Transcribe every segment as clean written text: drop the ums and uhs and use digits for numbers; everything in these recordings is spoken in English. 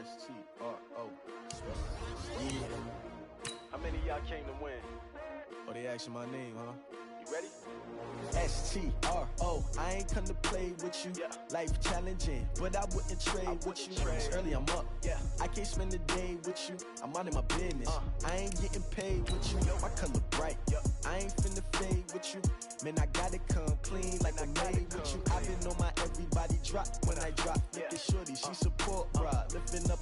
S-T-R-O. Yeah. How many of y'all came to win? Oh, they asking my name, huh? You ready? S-T-R-O. I ain't come to play with you. Yeah. Life challenging, but I wouldn't trade with you. It's early, I'm up. Yeah. I can't spend the day with you. I'm out of my business. I ain't getting paid with you. Yo, my color bright. I ain't finna fade with you. Man, I gotta come clean like I made with you. I've been on my everybody drop when I drop. Look at shorty, she support ride. Lifting up,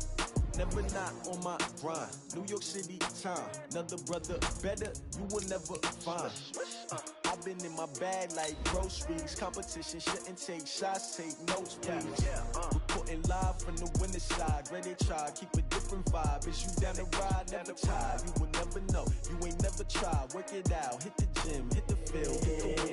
never not on my grind. New York City time, another brother better, you will never find. I've been in my bag like groceries. Competition shouldn't take shots, take notes, please. Reporting live from the winter side. Ready to try, keep a different vibe. Is you down the ride, never tired. You will never know, you ain't never tried. Work it out, hit the gym, hit the field.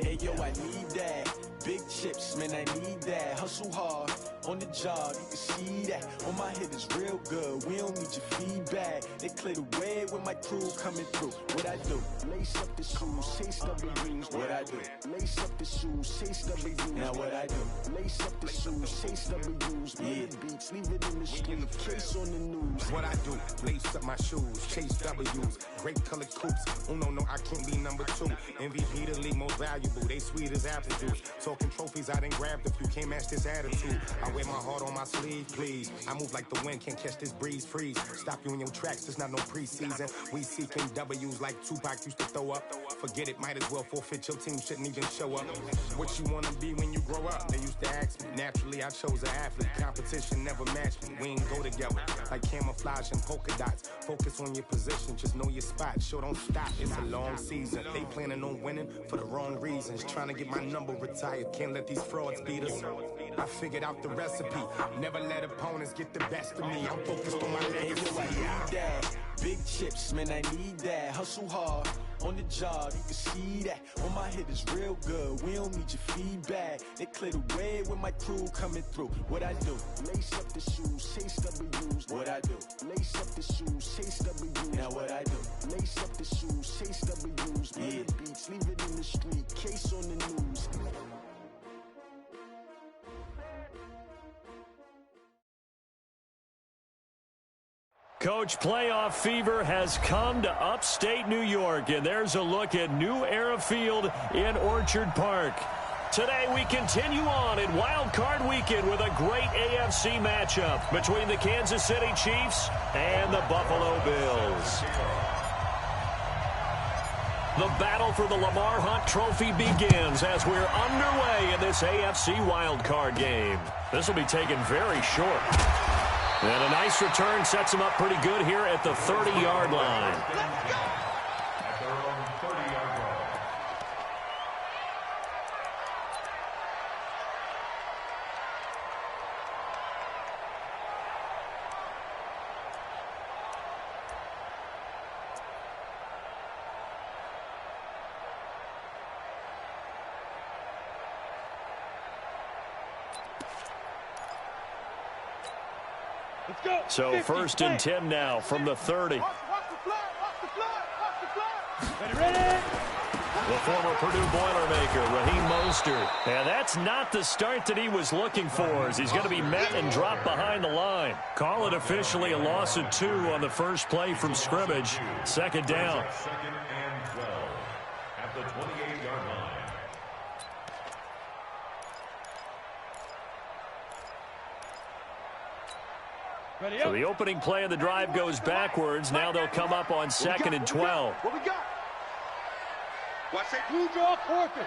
Hey yo, I need that. Big chips, man, I need that. Hustle hard, on the job, you can see that. On my head is real good, we don't need your feedback. They clear the way with my crew coming through. What I do? Lace up the shoes, chase W's. What I do? Lace up the shoes, chase W's. Now what I do? Lace up the shoes, chase W's. Yeah, beats, leave it in the street, case on the news. What I do? Lace up my shoes, chase W's. Great colored coops. Oh no, I can't be number 2. MVP the league most valuable. They sweet as apple juice. Talking trophies, I done grabbed a few. Can't match this attitude. I wear my heart on my sleeve, please. I move like the wind, can't catch this breeze. Freeze. Stop you in your tracks. There's not no preseason. We seeking W's like Tupac used to throw up. Forget it, might as well forfeit. Your team shouldn't even show up. What you wanna be when you grow up? They used to ask me. Naturally, I chose an athlete. Competition never matched me. We ain't go together like camouflage and polka dots. Focus on your position, just know your spot. Sure, don't stop. It's a long season. They planning on winning for the wrong reasons. Trying to get my number retired. Can't let these frauds beat us. I figured out the recipe. Never let opponents get the best of me. I'm focused on my legacy. I need that. Big chips, man, I need that. Hustle hard, on the job, you can see that. On my head is real good, we don't need your feedback. They clear the way with my crew coming through. What I do? Lace up the shoes, chase W's. What I do? Lace up the shoes, chase W's. Now what I do? Lace up the shoes, chase W's. Yeah, beats, leave it in the street, case on the news. Coach, playoff fever has come to upstate New York, and there's a look at New Era Field in Orchard Park. Today we continue on in Wild Card Weekend with a great AFC matchup between the Kansas City Chiefs and the Buffalo Bills. The battle for the Lamar Hunt Trophy begins as we're underway in this AFC Wild Card game. This will be taken very short. And a nice return sets him up pretty good here at the 30-yard line. At their own 30-yard line. So 1st and 10 now from the 30. Ready? The former Purdue Boilermaker, Raheem Mostert. And that's not the start that he was looking for, as he's going to be met and dropped behind the line. Call it officially a loss of 2 on the first play from scrimmage. Second down. 2nd and 12 at the 28-yard line. So the opening play of the drive goes backwards. Now they'll come up on 2nd and 12. What we got? Watch that blue draw forfeit.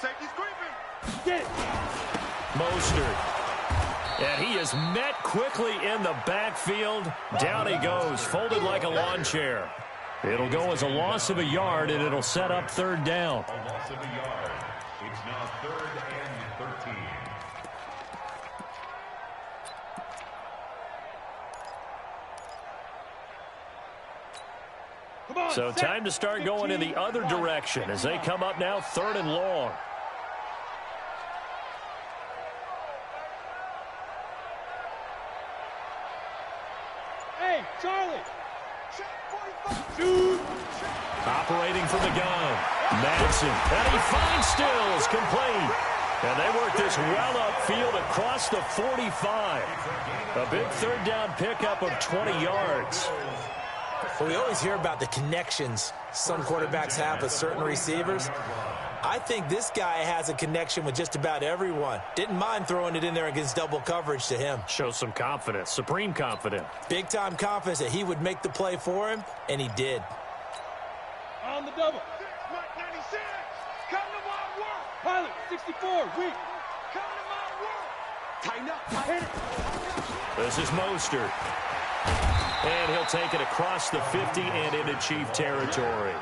Safety's creeping. Get it. Mostert. And he is met quickly in the backfield. Down he goes, folded like a lawn chair. It'll go as a loss of a yard, and it'll set up 3rd down. A loss of a yard. It's now 3rd and 13. So time to start going in the other direction as they come up now 3rd and long. Hey, Charlie. Shoot. Operating from the gun. Madsen. And he finds Stills. Complete. And they work this well upfield across the 45. A big 3rd down pickup of 20 yards. Well, we always hear about the connections some quarterbacks have with certain receivers. I think this guy has a connection with just about everyone. Didn't mind throwing it in there against double coverage to him. Shows some confidence, supreme confidence. Big-time confidence that he would make the play for him, and he did. On the double. Mike 96. Come to my work. Pilot 64. Weak. Come to my work. Tighten up. Hit it. This is Mostert. And he'll take it across the 50 and into Chief territory.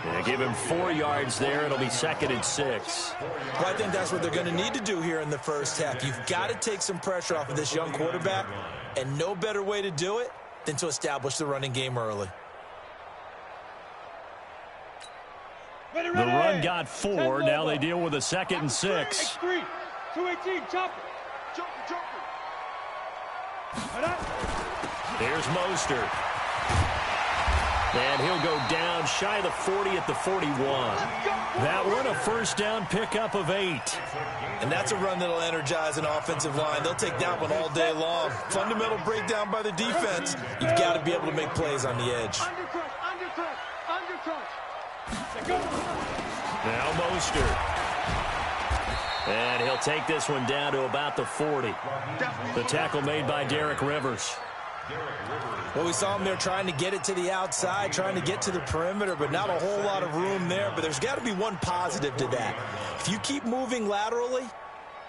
And give him 4 yards there. It'll be 2nd and 6. Well, I think that's what they're going to need to do here in the first half. You've got to take some pressure off of this young quarterback, and no better way to do it than to establish the running game early. The run got 4. Now they deal with a 2nd and 6. 3, 218, chopper. Here's Mostert. And he'll go down shy of the 40 at the 41. That one a 1st down pickup of 8. And that's a run that'll energize an offensive line. They'll take that one all day long. Fundamental breakdown by the defense. You've got to be able to make plays on the edge. Now Mostert. And he'll take this one down to about the 40. The tackle made by Derek Rivers. Well, we saw him there trying to get it to the outside, trying to get to the perimeter, but not a whole lot of room there. But there's got to be one positive to that. If you keep moving laterally,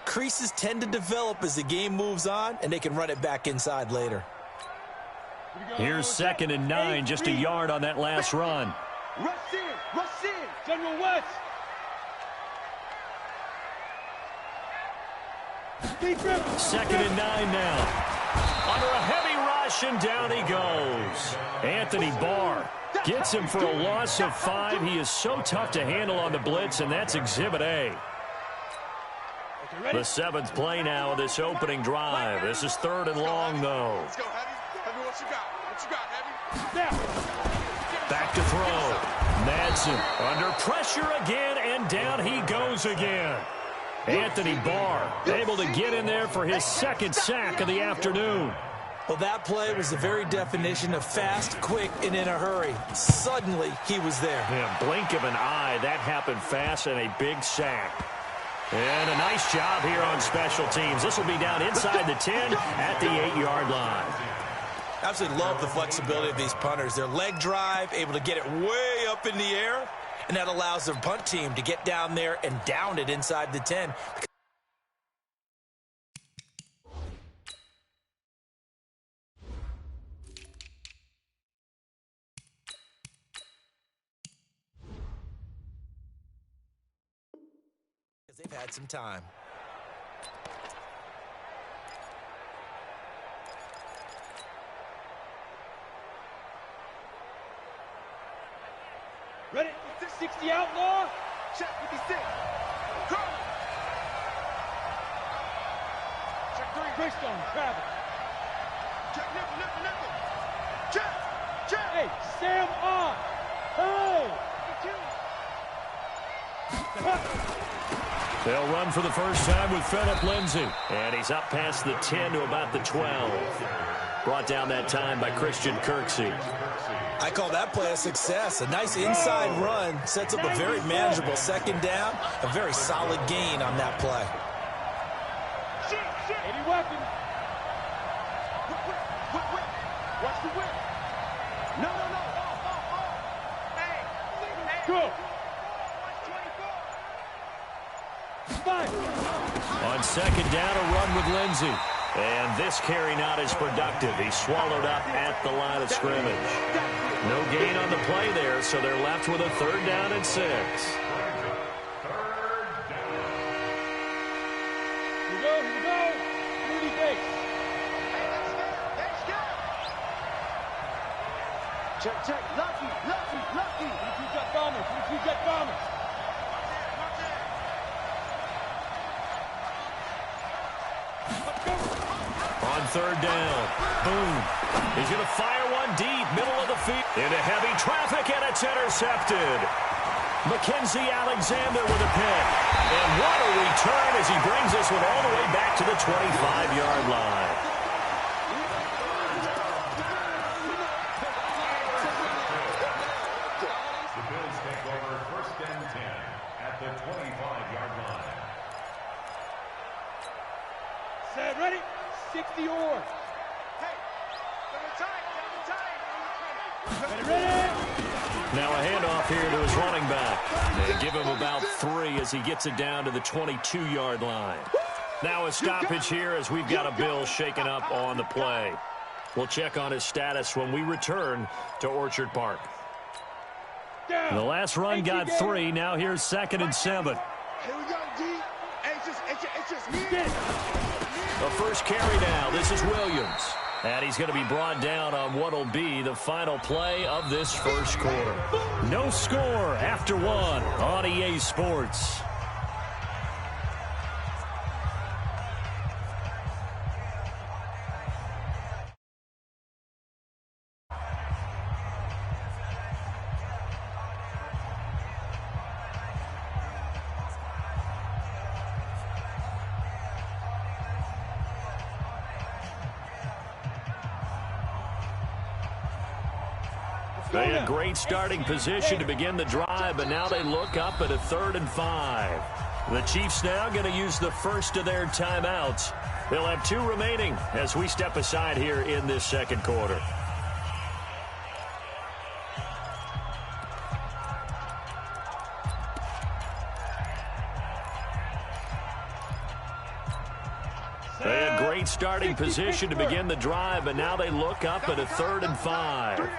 creases tend to develop as the game moves on, and they can run it back inside later. Here's 2nd and 9, just a yard on that last run. Rush in, General West. 2nd and 9 now. Under a heavy rush, and down he goes. Anthony Barr gets him for a loss of 5. He is so tough to handle on the blitz, and that's Exhibit A. The 7th play now of this opening drive. This is 3rd and long, though. Let's go, Heavy. Heavy, what you got, Heavy? Back to throw. Madsen under pressure again, and down he goes again. Anthony Barr able to get in there for his 2nd sack of the afternoon. Well, that play was the very definition of fast, quick, and in a hurry. Suddenly, he was there. Yeah, blink of an eye. That happened fast, and a big sack. And a nice job here on special teams. This will be down inside the 10 at the 8-yard line. Absolutely love the flexibility of these punters. Their leg drive, able to get it way up in the air, and that allows their punt team to get down there and down it inside the 10. Because they've had some time. Ready? 60 outlaw. Check 56. Go. Check 3. Greystone, Travis. Check nickel. Check. Hey, Sam on. Hey. They'll run for the first time with Phillip Lindsay. And he's up past the 10 to about the 12. Brought down that time by Christian Kirksey. I call that play a success. A nice inside run sets up a very manageable 2nd down. A very solid gain on that play. Any weapon. Whip. Watch the whip. No. Hey. Go. 5. On 2nd down, a run with Lindsay. And this carry not as productive. He's swallowed up at the line of scrimmage. No gain on the play there, so they're left with a 3rd down and 6. Here we go. Rudy Bates. Check. Lucky. You got bombers. On third down. Boom. He's going to fire one deep, middle of the field. Into heavy traffic, and it's intercepted. Mackenzie Alexander with a pick. And what a return as he brings this one all the way back to the 25-yard line. The Bills take over 1st and 10 at the 25-yard line. Set, ready? 60 or. Ready? Now a handoff here to his running back. They give him about 3 as he gets it down to the 22-yard line. Now a stoppage here as we've got a Bill shaken up on the play. We'll check on his status when we return to Orchard Park. The last run got 3. Now here's 2nd and 7. Here we go, D. It's just me. The first carry now. This is Williams. And he's going to be brought down on what will be the final play of this first quarter. No score after 1 on EA Sports. They had a great starting position to begin the drive, but now they look up at a 3rd and 5. The Chiefs now going to use the first of their timeouts. They'll have 2 remaining as we step aside here in this second quarter. They had great starting position to begin the drive, but now they look up at a 3rd and 5.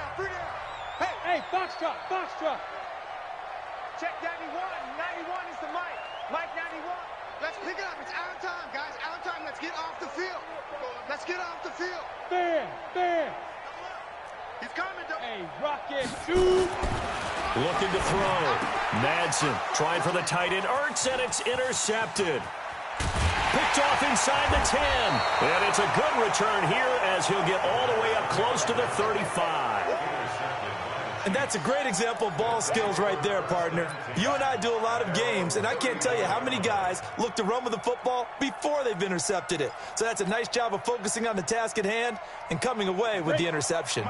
Hey, Foxtrot. Check 91. 91 is the mic. Mike 91. Let's pick it up. It's out of time, guys. Out of time. Let's get off the field. Fair. He's coming, though. Hey, Rocket, shoot. Looking to throw. Madsen trying for the tight end. Ertz, and it's intercepted. Picked off inside the 10. And it's a good return here as he'll get all the way up close to the 35. And that's a great example of ball skills right there, partner. You and I do a lot of games, and I can't tell you how many guys look to run with the football before they've intercepted it. So that's a nice job of focusing on the task at hand and coming away with the interception.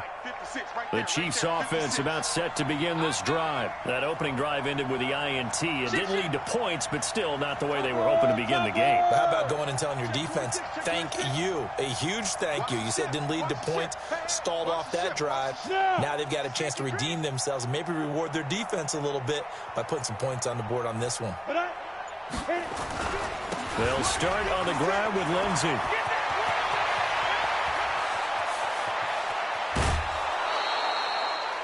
The Chiefs offense about set to begin this drive. That opening drive ended with the INT. It didn't lead to points, but still not the way they were hoping to begin the game. But how about going and telling your defense, thank you. A huge thank you. You said it didn't lead to points, stalled off that drive. Now they've got a chance to redeem themselves and maybe reward their defense a little bit by putting some points on the board on this one. They'll start on the ground with Lindsey.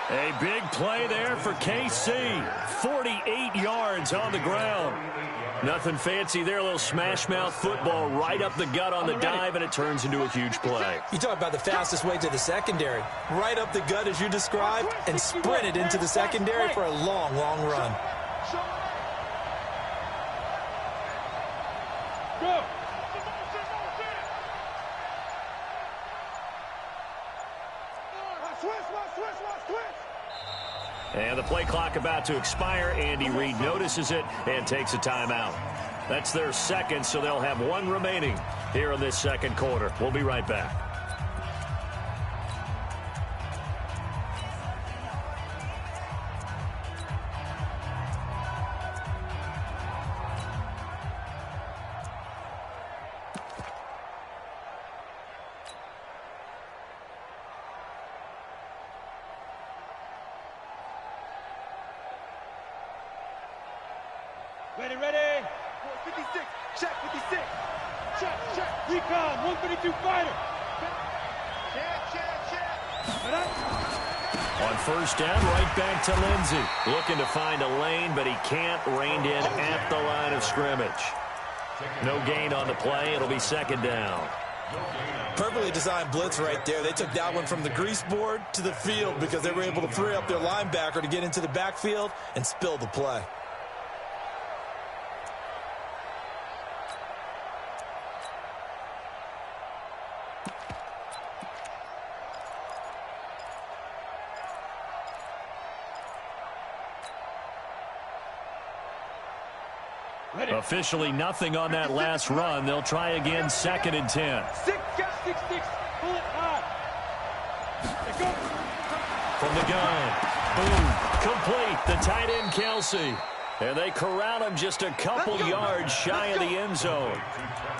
A big play there for KC. 48 yards on the ground. Nothing fancy there. A little smash mouth football right up the gut on the dive, and it turns into a huge play. You talk about the fastest way to the secondary. Right up the gut as you described and sprinted into the secondary for a long, long run. Go. And the play clock about to expire. Andy Reid notices it and takes a timeout. That's their second, so they'll have 1 remaining here in this second quarter. We'll be right back. Ready. 56. Check, 56. Check. Recon, 152 fighter. Check. On first down, right back to Lindsey. Looking to find a lane, but he can't. Reined in at the line of scrimmage. No gain on the play. It'll be second down. Perfectly designed blitz right there. They took that one from the grease board to the field because they were able to free up their linebacker to get into the backfield and spill the play. Officially nothing on that last run. They'll try again, 2nd and 10. 6, 6, 6, pull it high. From the gun, boom, complete, the tight end Kelsey. And they corral him just a couple yards shy of the end zone.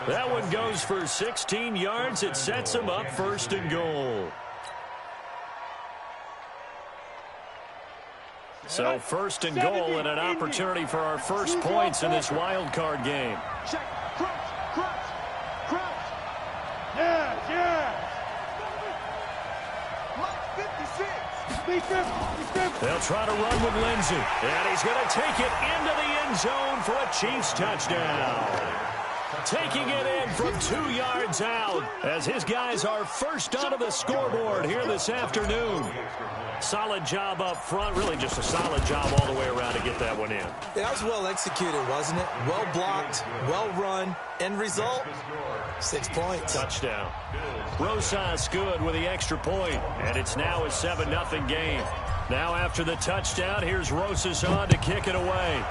That one goes for 16 yards. It sets him up 1st and goal. So 1st and goal and an opportunity for our first points in this wild card game. Check, crouch. Yes. Mike 56. They'll try to run with Lindsey. And he's going to take it into the end zone for a Chiefs touchdown. Taking it in from 2 yards out as his guys are first onto the scoreboard here this afternoon. Solid job up front, really just a solid job all the way around to get that one in. That was well executed, wasn't it? Well blocked, well run. End result, 6 points. Touchdown. Rosas good with the extra point, and it's now a 7-0 game. Now after the touchdown, here's Rosas on to kick it away.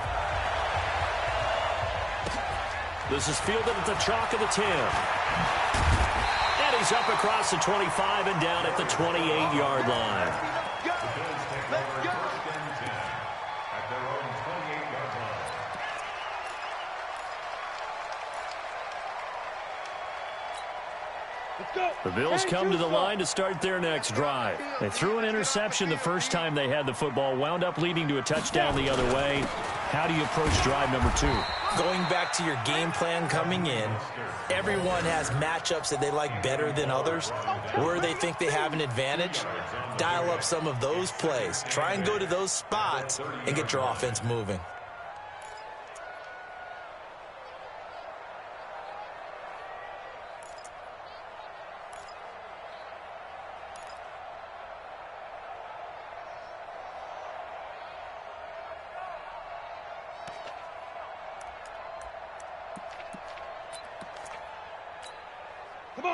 This is fielded at the chalk of the 10. And he's up across the 25 and down at the 28-yard line. The Bills come to the line to start their next drive. They threw an interception the first time they had the football, wound up leading to a touchdown the other way. How do you approach drive number 2? Going back to your game plan coming in, everyone has matchups that they like better than others, where they think they have an advantage. Dial up some of those plays. Try and go to those spots and get your offense moving.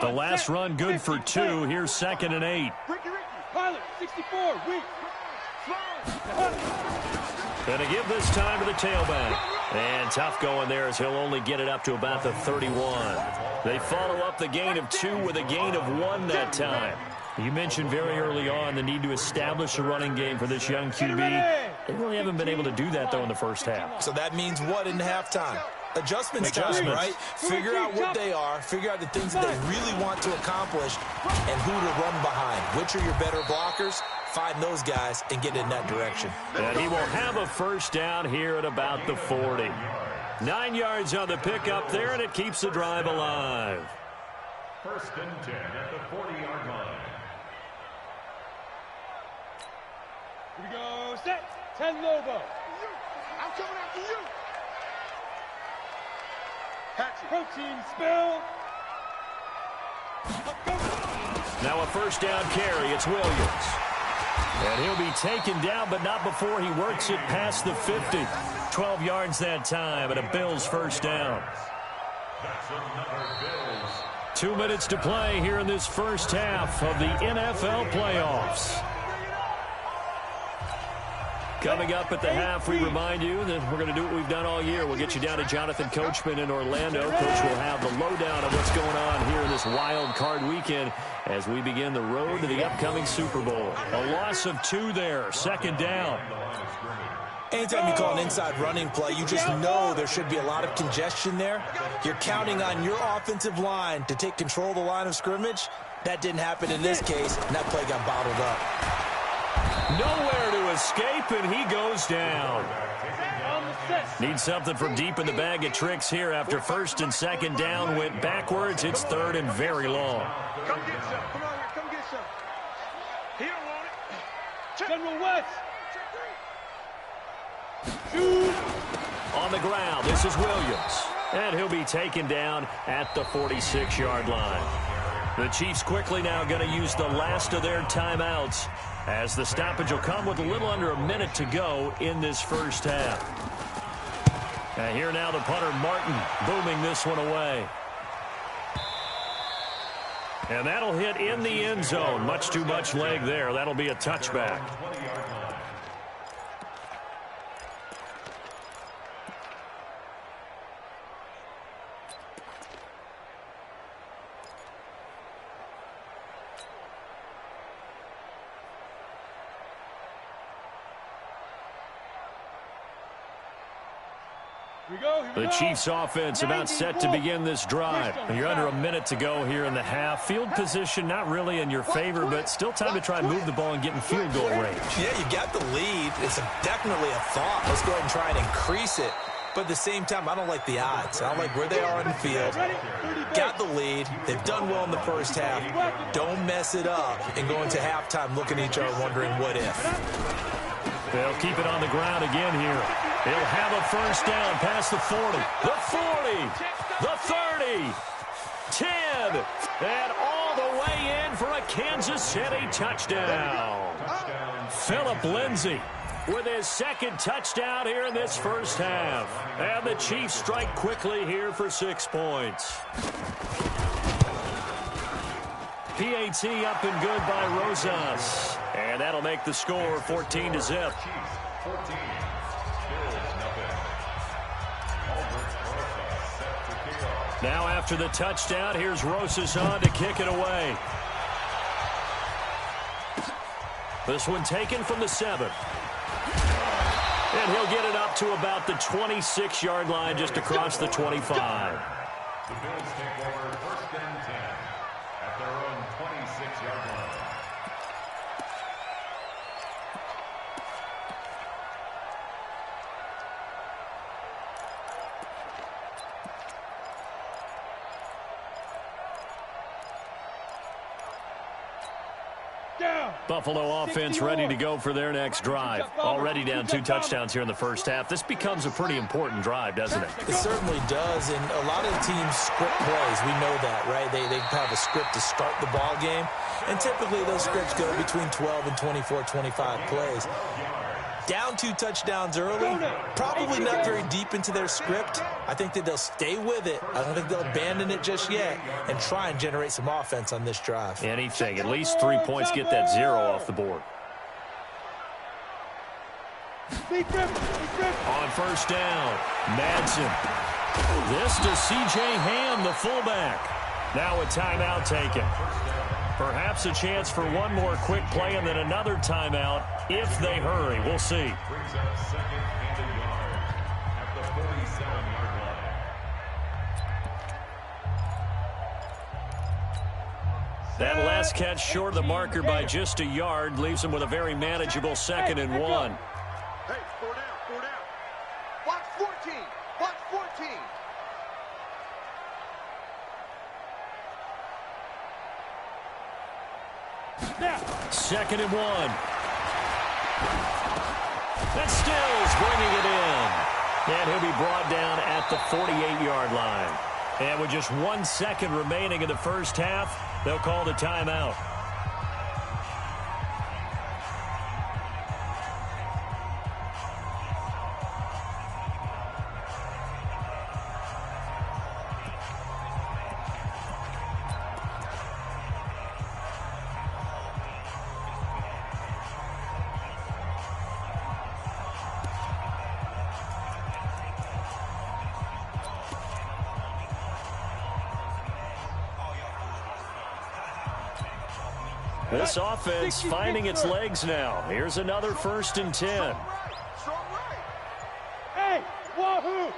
The last run good for 2. Here's 2nd and 8. Pilot, 64, weak. Going to give this time to the tailback. And tough going there as he'll only get it up to about the 31. They follow up the gain of 2 with a gain of 1 that time. You mentioned very early on the need to establish a running game for this young QB. They really haven't been able to do that, though, in the first half. So that means what in halftime? Adjustments time, right? Figure out what they are, figure out the things that they really want to accomplish, and who to run behind. Which are your better blockers? Find those guys and get in that direction. And he will have a first down here at about the 40. 9 yards on the pickup there, and it keeps the drive alive. 1st and 10 at the 40-yard line. Here we go, set, 10 Lobo. I'm coming after you. Protein spill. Now a first down carry. It's Williams. And he'll be taken down, but not before he works it past the 50. 12 yards that time, and a Bills first down. That's another Bills. 2 minutes to play here in this first half of the NFL playoffs. Coming up at the half, we remind you that we're going to do what we've done all year. We'll get you down to Jonathan Coachman in Orlando. Coach will have the lowdown of what's going on here in this wild card weekend as we begin the road to the upcoming Super Bowl. A loss of 2 there, 2nd down. Anytime you call an inside running play, you just know there should be a lot of congestion there. You're counting on your offensive line to take control of the line of scrimmage. That didn't happen in this case, and that play got bottled up. Nowhere to escape, and he goes down. Need something from deep in the bag of tricks here after 1st and 2nd down went backwards. It's 3rd and very long. Come get some. Come on here. Come get some. He don't want it. General West. On the ground, this is Williams. And he'll be taken down at the 46-yard line. The Chiefs quickly now going to use the last of their timeouts as the stoppage will come with a little under a minute to go in this first half. And here now the punter, Martin, booming this one away. And that'll hit in the end zone. Much too much leg there. That'll be a touchback. The Chiefs offense about set to begin this drive. You're under a minute to go here in the half. Field position not really in your favor, but still time to try and move the ball and get in field goal range. Yeah, you got the lead. It's definitely a thought. Let's go ahead and try and increase it. But at the same time, I don't like the odds. I don't like where they are in the field. Got the lead. They've done well in the first half. Don't mess it up and go into halftime looking at each other wondering what if. They'll keep it on the ground again here. They'll have a first down past the 40, the 40, the 30, 10, and all the way in for a Kansas City touchdown. Phillip Lindsay with his second touchdown here in this first half. And the Chiefs strike quickly here for 6 points. PAT up and good by Rosas. And that'll make the score 14-0. Now after the touchdown, here's Rosas on to kick it away. This one taken from the 7. And he'll get it up to about the 26-yard line just across the 25. The Bills take over first and 10 at their own 26-yard line. Buffalo offense ready to go for their next drive. Already down 2 touchdowns here in the first half. This becomes a pretty important drive, doesn't it? It certainly does, and a lot of the teams script plays. We know that, right? They have a script to start the ball game, and typically those scripts go between 12 and 24, 25 plays. Down 2 touchdowns early, probably not very deep into their script. I think that they'll stay with it. I don't think they'll abandon it just yet and try and generate some offense on this drive. Anything. At least 3 points, get that 0 off the board. On first down, Madsen. This to C.J. Ham, the fullback. Now a timeout taken. Perhaps a chance for one more quick play and then another timeout if they hurry. We'll see. Brings up second and a yard at the 47-yard line. That last catch short of the marker by just a yard leaves them with a very manageable 2nd and 1. Hey, 4 down, 4 down. Box 14, box 14. Second and 1. And Stills bringing it in. And he'll be brought down at the 48-yard line. And with just 1 second remaining in the first half, they'll call the timeout. This offense finding its legs now. Here's another 1st and 10. Hey, wahoo!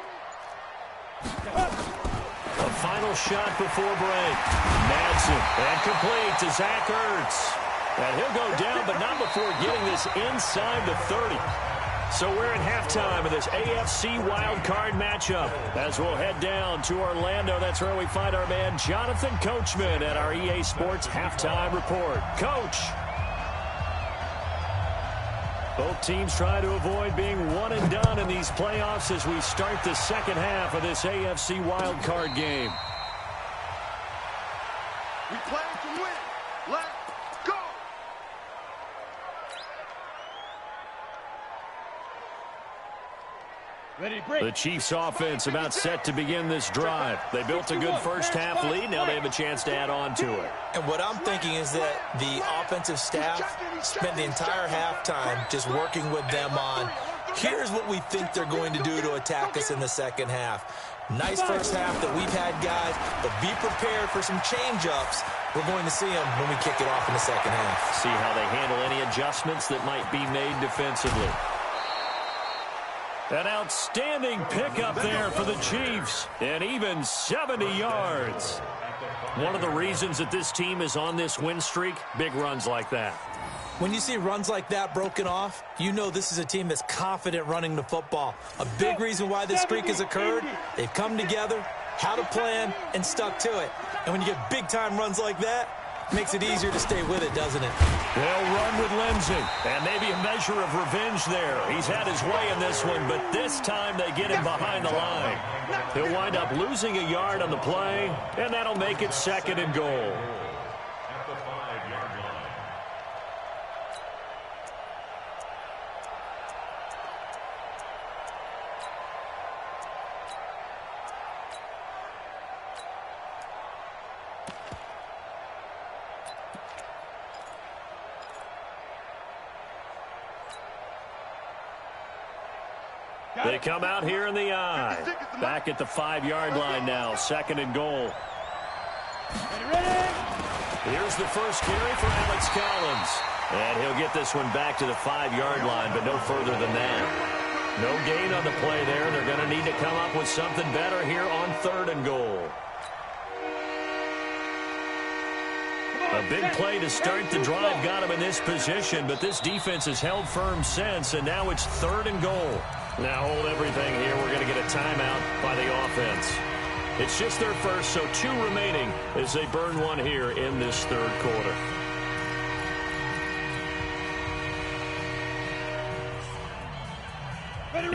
A final shot before break. Madsen, and complete to Zach Ertz. And he'll go down, but not before getting this inside the 30. So we're at halftime of this AFC wildcard matchup. As we'll head down to Orlando, that's where we find our man Jonathan Coachman at our EA Sports Halftime Report. Coach. Both teams try to avoid being one and done in these playoffs as we start the second half of this AFC wildcard game. We play The Chiefs offense about set to begin this drive. They built a good first half lead. Now they have a chance to add on to it. And what I'm thinking is that the offensive staff spent the entire halftime just working with them on, here's what we think they're going to do to attack us in the second half. Nice first half that we've had, guys, but be prepared for some change-ups. We're going to see them when we kick it off in the second half. See how they handle any adjustments that might be made defensively. An outstanding pickup there for the Chiefs, and even 70 yards. One of the reasons that this team is on this win streak, big runs like that. When you see runs like that broken off, you know this is a team that's confident running the football. A big reason why this streak has occurred, they've come together, had a plan, and stuck to it. And when you get big-time runs like that, it makes it easier to stay with it, doesn't it? They'll run with Lindsay, and maybe a measure of revenge there. He's had his way in this one, but this time they get him behind the line. He'll wind up losing a yard on the play, and that'll make it 2nd and goal. They come out here in the eye. Back at the 5-yard line now, 2nd and goal. Here's the first carry for Alex Collins. And he'll get this one back to the 5-yard line, but no further than that. No gain on the play there. They're going to need to come up with something better here on 3rd and goal. A big play to start the drive got him in this position, but this defense has held firm since, and now it's 3rd and goal. Now hold everything here. We're going to get a timeout by the offense. It's just their first, so 2 remaining as they burn one here in this 3rd quarter.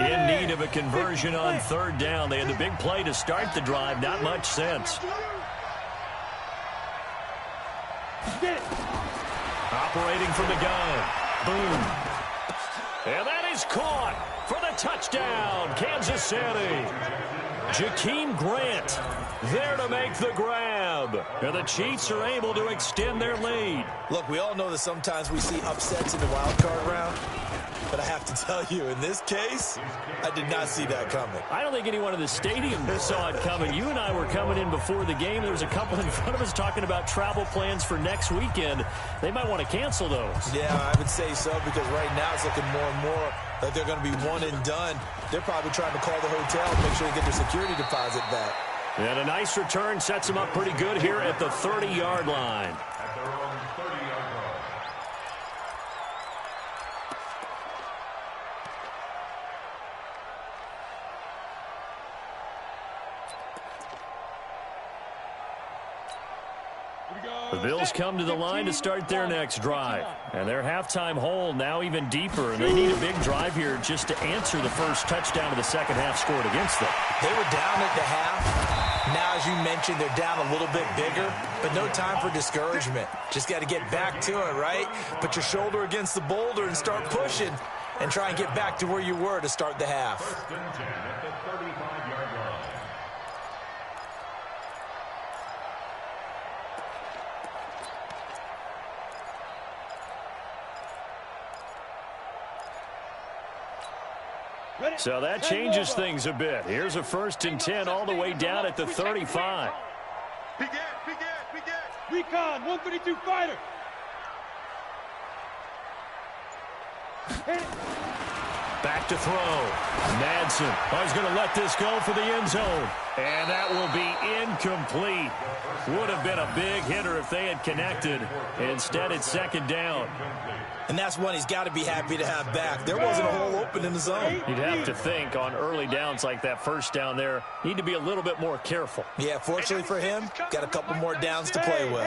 In need of a conversion on 3rd down. They had the big play to start the drive. Not much sense. Operating from the gun. Boom. And that is caught for the touchdown, Kansas City. Jakeem Grant there to make the grab. And the Chiefs are able to extend their lead. Look, we all know that sometimes we see upsets in the wild card round. But I have to tell you, in this case, I did not see that coming. I don't think anyone in the stadium saw it coming. You and I were coming in before the game. There was a couple in front of us talking about travel plans for next weekend. They might want to cancel those. Yeah, I would say so, because right now it's looking more and more like they're going to be one and done. They're probably trying to call the hotel and make sure they get their security deposit back. And a nice return sets them up pretty good here at the 30-yard line. The Bills come to the line to start their next drive. And their halftime hole now even deeper. And they need a big drive here just to answer the first touchdown of the second half scored against them. They were down at the half. Now, as you mentioned, they're down a little bit bigger. But no time for discouragement. Just got to get back to it, right? Put your shoulder against the boulder and start pushing. And try and get back to where you were to start the half. 1st and 10 at the 35-yard line. So that changes things a bit. Here's a 1st and 10 all the way down at the 35. Begin. Recon, 132 fighter. Back to throw. Madsen. He's going to let this go for the end zone. And that will be incomplete. Would have been a big hitter if they had connected. Instead, it's 2nd down. And that's one he's got to be happy to have back. There wasn't a hole open in the zone. You'd have to think on early downs like that 1st down there, need to be a little bit more careful. Yeah, fortunately for him, got a couple more downs to play with.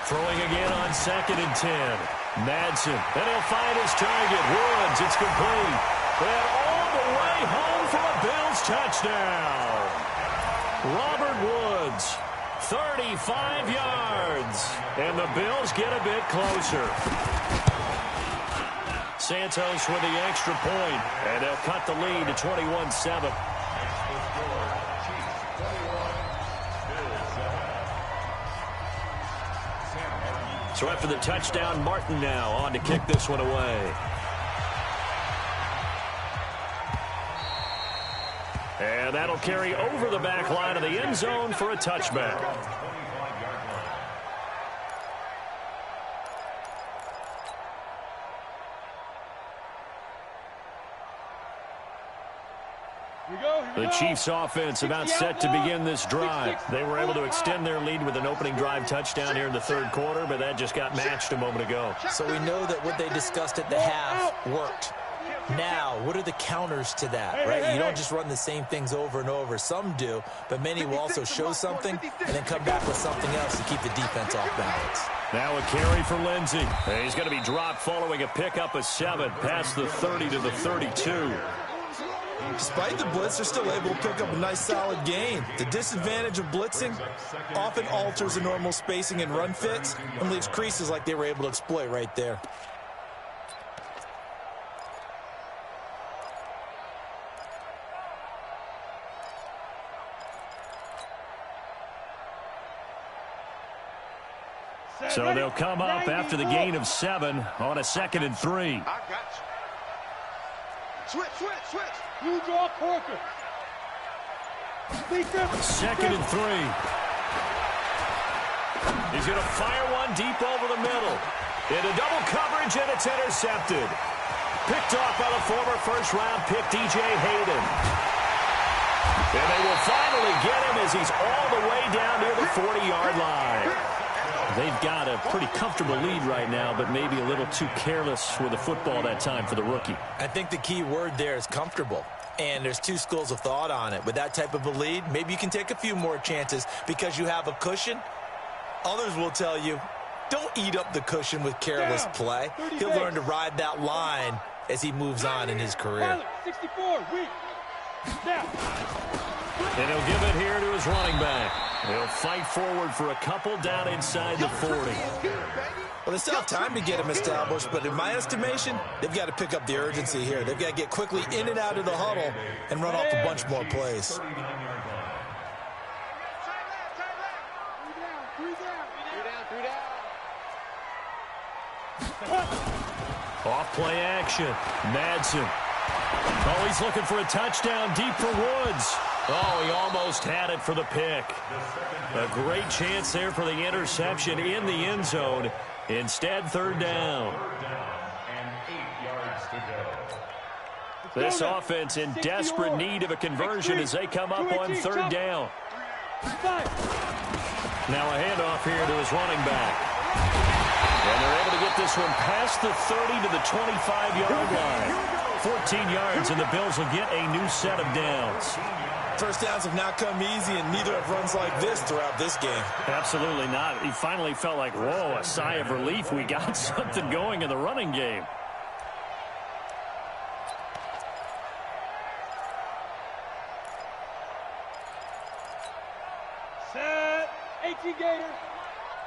Throwing again on 2nd and 10. Madsen, and he'll find his target. Woods, it's complete. And all the way home for a Bills touchdown. Robert Woods, 35 yards. And the Bills get a bit closer. Santos with the extra point, and they'll cut the lead to 21-7. So after the touchdown, Martin now on to kick this one away. And that'll carry over the back line of the end zone for a touchback. The Chiefs offense about set to begin this drive. They were able to extend their lead with an opening drive touchdown here in the third quarter, but that just got matched a moment ago. So we know that what they discussed at the half worked. Now, what are the counters to that, right? You don't just run the same things over and over. Some do, but many will also show something and then come back with something else to keep the defense off balance. Now a carry for Lindsey. He's going to be dropped following a pickup of 7 past the 30 to the 32. Despite the blitz, they're still able to pick up a nice solid gain. The disadvantage of blitzing often alters the normal spacing and run fits and leaves creases like they were able to exploit right there. So they'll come up after the gain of 7 on a 2nd and 3. I got you. Switch. You draw Corker. 2nd and 3. He's going to fire one deep over the middle. Into double coverage, and it's intercepted. Picked off by the former first-round pick, DJ Hayden. And they will finally get him as he's all the way down near the 40-yard line. They've got a pretty comfortable lead right now, but maybe a little too careless with the football that time for the rookie. I think the key word there is comfortable. And there's two schools of thought on it. With that type of a lead, maybe you can take a few more chances because you have a cushion. Others will tell you, don't eat up the cushion with careless play. He'll learn to ride that line as he moves on in his career. 64, weak. Snap. And he'll give it here to his running back. He'll fight forward for a couple down inside the 40. Well, they still have time to get him established, but in my estimation, they've got to pick up the urgency here. They've got to get quickly in and out of the huddle and run off a bunch more plays. Off play action. Madsen. Oh, he's looking for a touchdown deep for Woods. Oh, he almost had it for the pick. A great chance there for the interception in the end zone. Instead, 3rd down. This offense in desperate need of a conversion as they come up on 3rd down. Now a handoff here to his running back. And they're able to get this one past the 30 to the 25-yard line. 14 yards, and the Bills will get a new set of downs. First downs have not come easy, and neither have runs like this throughout this game. Absolutely not. He finally felt like, whoa, a sigh of relief. We got something going in the running game. Set. 18 Gators.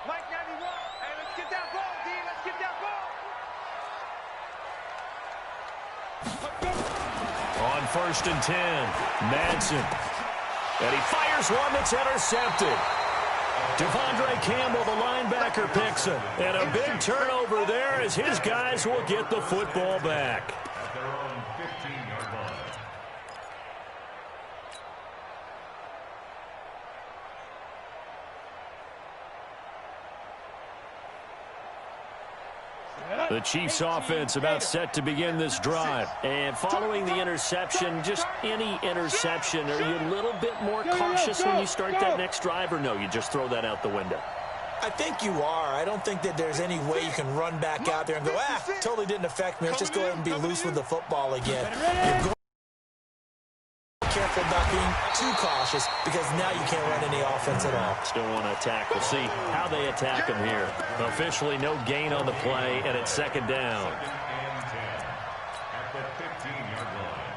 Mike 91. Hey, let's get that ball, D. Let's get that ball. On 1st and 10, Madsen. And he fires one that's intercepted. Devondre Campbell, the linebacker, picks him. And a big turnover there as his guys will get the football back. At their own 15-yard line. The Chiefs offense about set to begin this drive. And following the interception, just any interception, are you a little bit more cautious when you start that next drive, or no, you just throw that out the window? I think you are. I don't think that there's any way you can run back out there and go, totally didn't affect me. Let's just go ahead and be loose with the football again. You're going careful about being too cautious because now you can't run any offense at all. Still want to attack. We'll see how they attack him here. Officially no gain on the play, and it's 2nd down. And 10 at the 15-yard line.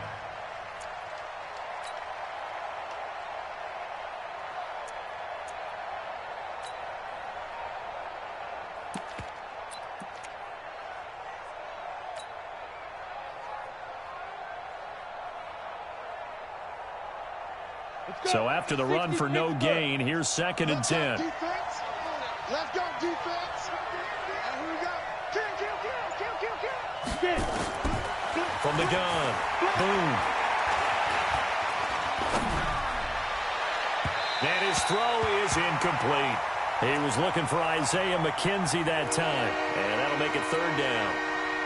So after the run for no gain, here's 2nd and 10. Defense. Let's go, defense. And here we go. Kill. From the gun. Boom. And his throw is incomplete. He was looking for Isaiah McKenzie that time. And that'll make it 3rd down.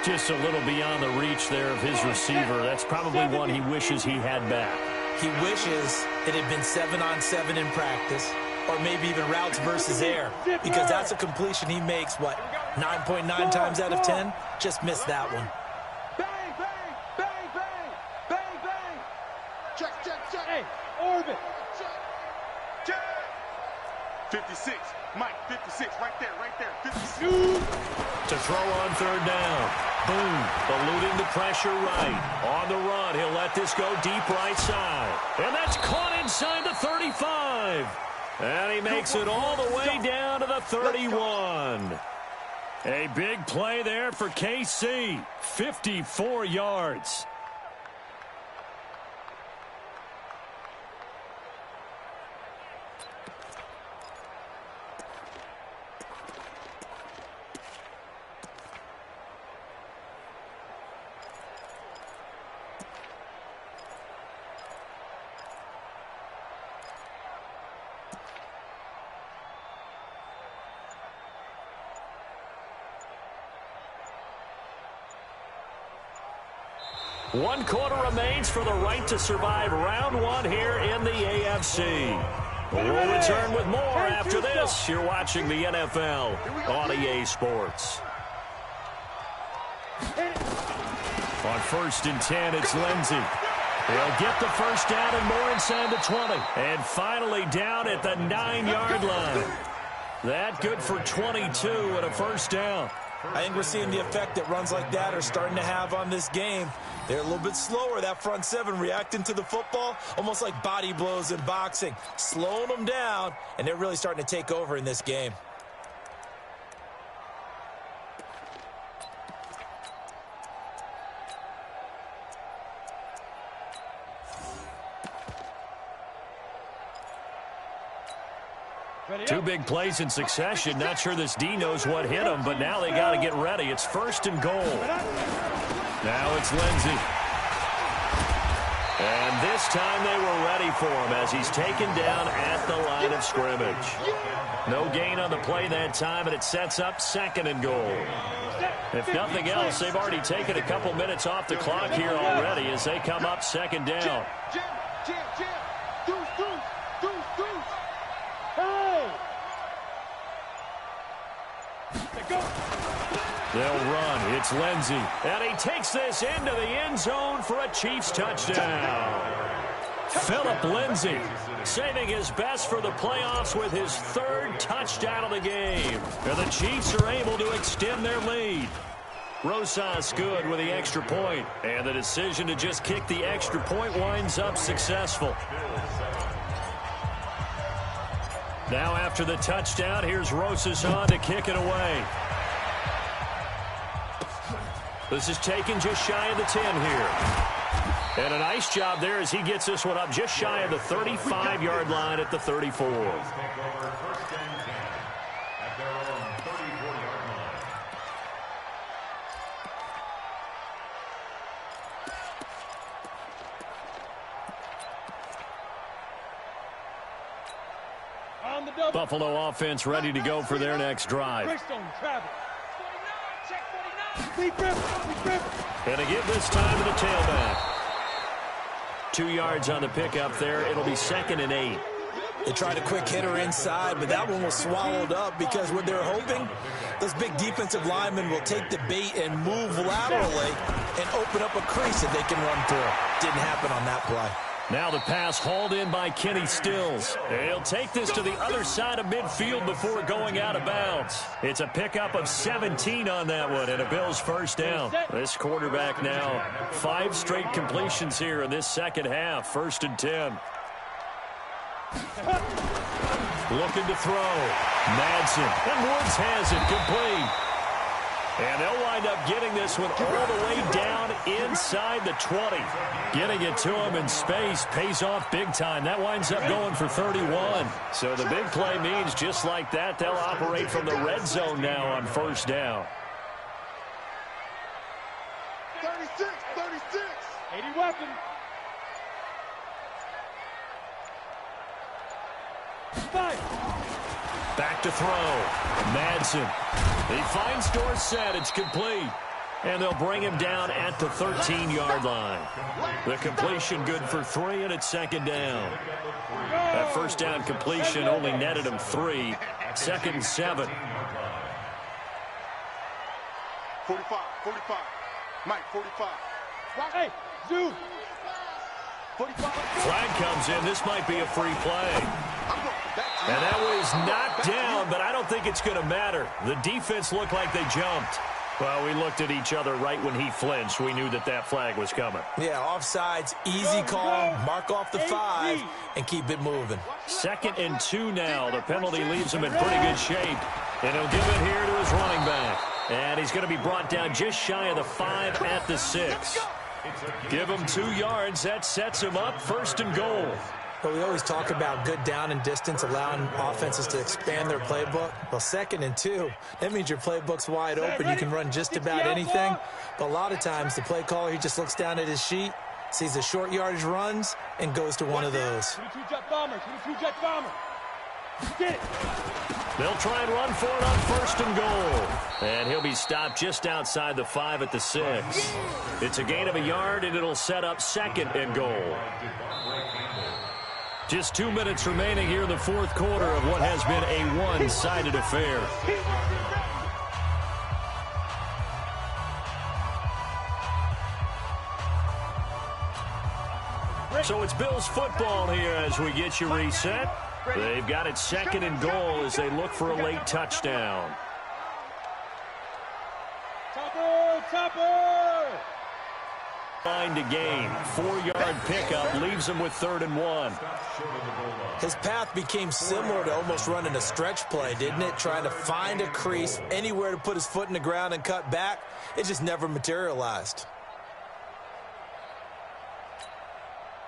Just a little beyond the reach there of his receiver. That's probably one he wishes he had back. He wishes it had been 7-on-7 in practice, or maybe even routes versus air, because that's a completion he makes, 9.9 times out of 10? Just missed that one. Bang, bang, bang, bang, bang, bang. Check. Hey, orbit. Check. 56. Mike, 56. Right there. 56. To throw on 3rd down. Boom. Eluding the pressure right. On the run, he'll let this go deep right side. And that's caught inside the 35. And he makes it all the way down to the 31. A big play there for KC. 54 yards. One quarter remains for the right to survive round 1 here in the AFC. We'll return with more after this. You're watching the NFL on EA Sports. On 1st and 10, it's Lindsey. He'll get the 1st down and more inside the 20. And finally down at the 9-yard line. That good for 22 and a 1st down. I think we're seeing the effect that runs like that are starting to have on this game. They're a little bit slower, that front 7, reacting to the football, almost like body blows in boxing, slowing them down, and they're really starting to take over in this game. Two big plays in succession. Not sure this D knows what hit him, but now they got to get ready. It's 1st and goal. Now it's Lindsey. And this time they were ready for him as he's taken down at the line of scrimmage. No gain on the play that time, and it sets up 2nd and goal. If nothing else, they've already taken a couple minutes off the clock here already as they come up 2nd down. They'll run. It's Lindsey. And he takes this into the end zone for a Chiefs touchdown. Philip Lindsey saving his best for the playoffs with his 3rd touchdown of the game. And the Chiefs are able to extend their lead. Rosas good with the extra point. And the decision to just kick the extra point winds up successful. Now after the touchdown, here's Rosas on to kick it away. This is taken just shy of the 10 here. And a nice job there as he gets this one up just shy of the 35-yard line at the 34. Buffalo offense ready to go for their next drive. And they give this time to the tailback. 2 yards on the pickup there. It'll be 2nd and 8. They tried a quick hitter inside, but that one was swallowed up because what they're hoping, those big defensive linemen will take the bait and move laterally and open up a crease that they can run through. Didn't happen on that play. Now the pass hauled in by Kenny Stills. He'll take this to the other side of midfield before going out of bounds. It's a pickup of 17 on that one and a Bills 1st down. This quarterback now 5 straight completions here in this 2nd half. 1st and 10. Looking to throw. Madsen. And Woods has it complete. And they'll wind up getting this one all the way down inside the 20. Getting it to him in space pays off big time. That winds up going for 31. So the big play means just like that, they'll operate from the red zone now on first down. 36, 36. 80 weapon. Back to throw. Madsen. He finds Dorsett. It's complete. And they'll bring him down at the 13-yard line. The completion good for 3, and it's second down. That first down completion only netted him 3. Second and 7. 45, 45. Mike, 45. Hey, Zoo. 45. Flag comes in. This might be a free play. And that was knocked down, but I don't think it's going to matter. The defense looked like they jumped. Well, we looked at each other right when he flinched. We knew that that flag was coming. Yeah, offsides, easy call, mark off the 5, and keep it moving. 2nd and 2 now. The penalty leaves him in pretty good shape. And he'll give it here to his running back. And he's going to be brought down just shy of the 5 at the 6. Give him 2 yards. That sets him up 1st and goal. But we always talk about good down and distance, allowing offenses to expand their playbook. Well, 2nd and 2, that means your playbook's wide open. You can run just about anything. But a lot of times, the play caller, he just looks down at his sheet, sees the short yardage runs, and goes to one of those. 22 jet bomber, 22 jet bomber. Get it. They'll try and run for it on 1st and goal. And he'll be stopped just outside the 5 at the 6. It's a gain of a yard, and it'll set up 2nd and goal. Just 2 minutes remaining here in the 4th quarter of what has been a one-sided affair. So it's Bills football here as we get you reset. They've got it 2nd and goal as they look for a late touchdown. Topper! Line to gain. 4-yard pickup leaves him with 3rd and 1. His path became similar to almost running a stretch play, didn't it? Trying to find a crease, anywhere to put his foot in the ground and cut back. It just never materialized.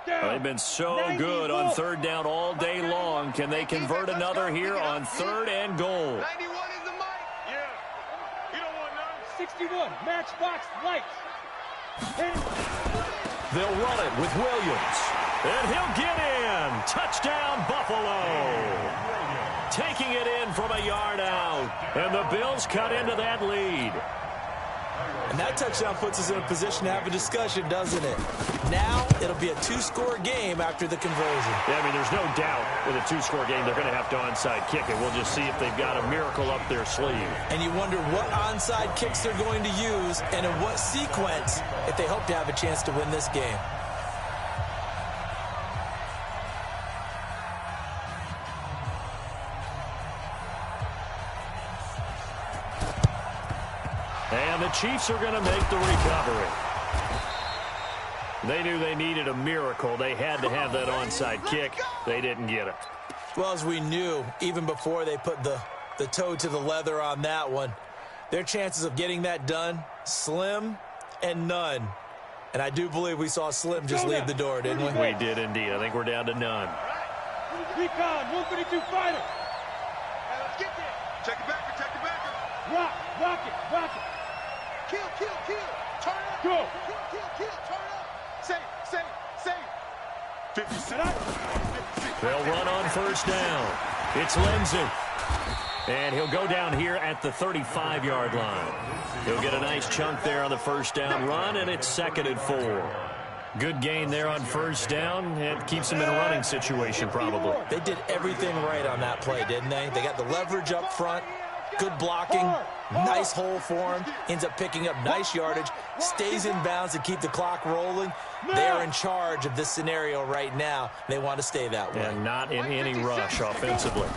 Well, they've been so good on 3rd down all day long. Can they convert another here on 3rd and goal? 91 is the mic. Yeah. You don't want none. 61, matchbox lights. They'll run it with Williams. And he'll get in. Touchdown, Buffalo. Taking it in from a yard out. And the Bills cut into that lead. And that touchdown puts us in a position to have a discussion, doesn't it? Now it'll be a 2-score game after the conversion. Yeah, I mean, there's no doubt with a 2-score game they're going to have to onside kick it. We'll just see if they've got a miracle up their sleeve. And you wonder what onside kicks they're going to use and in what sequence if they hope to have a chance to win this game. And the Chiefs are going to make the recovery. They knew they needed a miracle. They had to have that onside kick. They didn't get it. Well, as we knew, even before they put the toe to the leather on that one, their chances of getting that done, slim and none. And I do believe we saw Slim just leave the door, didn't we? We did indeed. I think we're down to none. Recon, 132 fighter. Hey, let's get there. Check it back. Rock it. Kill. Turn up. Go. Kill. Turn up. Save. 56. They'll run on 1st down. It's Lindsey. And he'll go down here at the 35-yard line. He'll get a nice chunk there on the 1st down run, and it's 2nd and 4. Good gain there on 1st down. It keeps him in a running situation probably. They did everything right on that play, didn't they? They got the leverage up front, good blocking, nice hole for him, ends up picking up nice yardage, stays in bounds to keep the clock rolling. They're in charge of this scenario right now. They want to stay that way. And not in any rush offensively.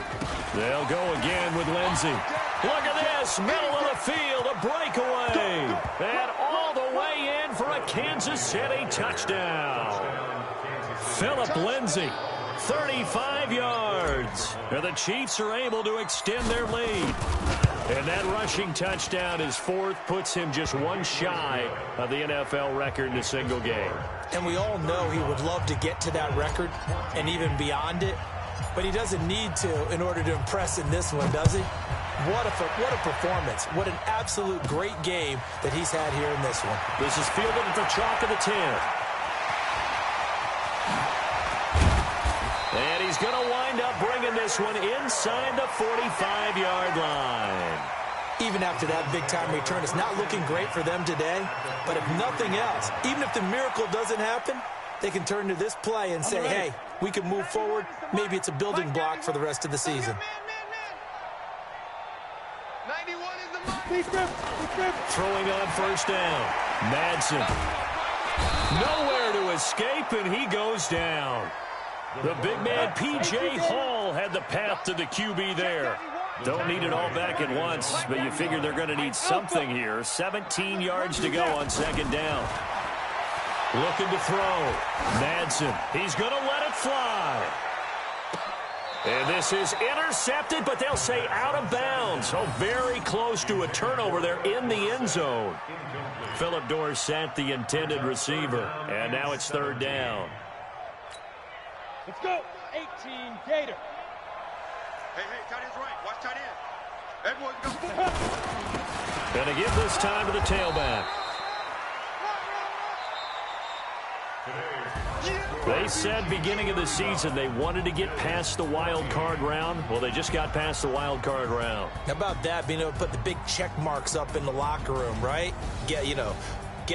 They'll go again with Lindsey. Look at this, middle of the field, a breakaway. And all the way in for a Kansas City touchdown. Philip Lindsey, 35 yards. And the Chiefs are able to extend their lead. And that rushing touchdown, his fourth, puts him just one shy of the NFL record in a single game. And we all know he would love to get to that record and even beyond it, but he doesn't need to in order to impress in this one, does he? What a performance. What an absolute great game that he's had here in this one. This is fielded at the chalk of the 10. And he's going to wind up bringing this one inside the 45-yard line. Even after that big-time return, it's not looking great for them today. But if nothing else, even if the miracle doesn't happen, they can turn to this play and say, hey, we can move forward. Maybe it's a building block for the rest of the season. 91 is the mark. Throwing on first down. Madsen. Nowhere to escape, and he goes down. The big man, P.J. Hall, had the path to the QB there. Don't need it all back at once, but you figure they're going to need something here. 17 yards to go on second down. Looking to throw. Madsen. He's going to let it fly. And this is intercepted, but they'll say out of bounds. So very close to a turnover there in the end zone. Phillip Dorsett, the intended receiver. And now it's third down. Let's go. 18, Gator. Hey, tight end's right. Watch tight end. Everyone's going And to give this time to the tailback. They said beginning of the season they wanted to get past the wild card round. Well, they just got past the wild card round. How about that, being able to put the big check marks up in the locker room, right? Get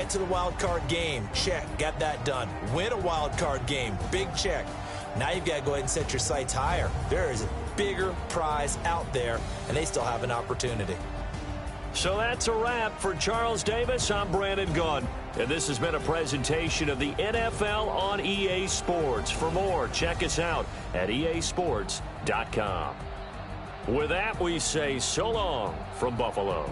to the wild card game. Check. Got that done. Win a wild card game. Big check. Now you've got to go ahead and set your sights higher. There is a bigger prize out there, and they still have an opportunity. So that's a wrap for Charles Davis. I'm Brandon Gaudin, and this has been a presentation of the NFL on EA Sports. For more, check us out at easports.com. With that, we say so long from Buffalo.